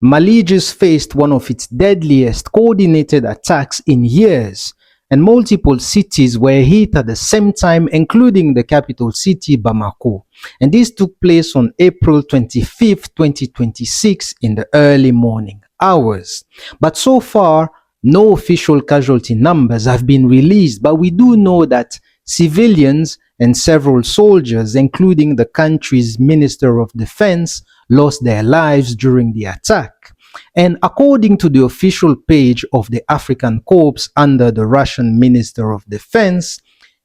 Mali just faced one of its deadliest coordinated attacks in years, and multiple cities were hit at the same time, including the capital city, Bamako. And this took place on April 25th, 2026 in the early morning hours. But so far, no official casualty numbers have been released, but we do know that civilians and several soldiers, including the country's Minister of Defense, lost their lives during the attack. And according to the official page of the African Corps under the Russian Minister of Defense,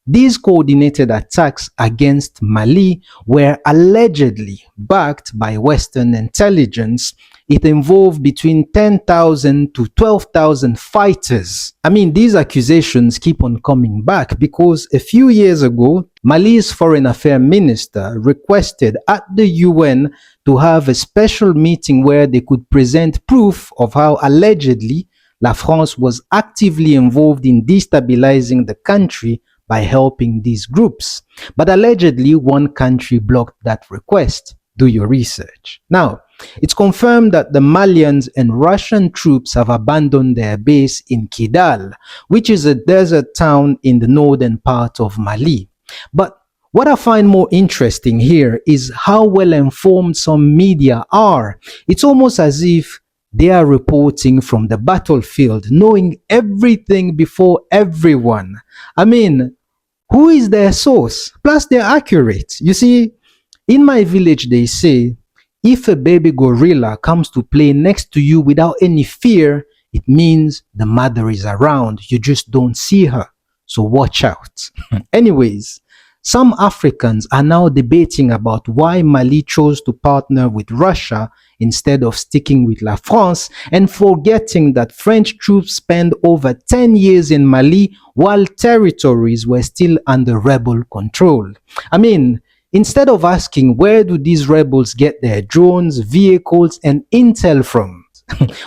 these coordinated attacks against Mali were allegedly backed by Western intelligence. It involved between 10,000 to 12,000 fighters. I mean, these accusations keep on coming back because a few years ago, Mali's foreign affairs minister requested at the UN to have a special meeting where they could present proof of how allegedly La France was actively involved in destabilizing the country by helping these groups. But allegedly, one country blocked that request. Do your research. Now, it's confirmed that the Malians and Russian troops have abandoned their base in Kidal, which is a desert town in the northern part of Mali. But what I find more interesting here is how well informed some media are. It's almost as if they are reporting from the battlefield, knowing everything before everyone. I mean, who is their source? Plus, they're accurate. You see, in my village, they say, if a baby gorilla comes to play next to you without any fear, it means the mother is around. You just don't see her. So watch out. Anyways, some Africans are now debating about why Mali chose to partner with Russia instead of sticking with La France and forgetting that French troops spent over 10 years in Mali while territories were still under rebel control. I mean, instead of asking where do these rebels get their drones, vehicles, and intel from?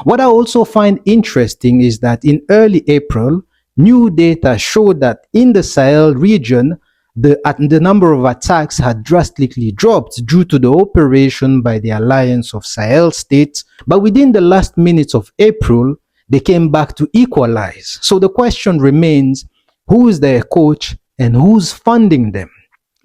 What I also find interesting is that in early April, new data showed that in the Sahel region, the number of attacks had drastically dropped due to the operation by the Alliance of Sahel States, but within the last minutes of April, they came back to equalize. So the question remains, who is their coach and who's funding them?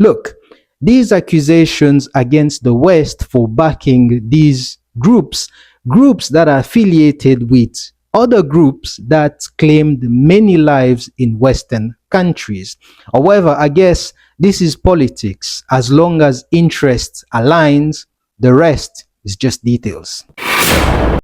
Look, these accusations against the West for backing these groups that are affiliated with other groups that claimed many lives in Western countries. However, I guess this is politics. As long as interests aligns, the rest is just details.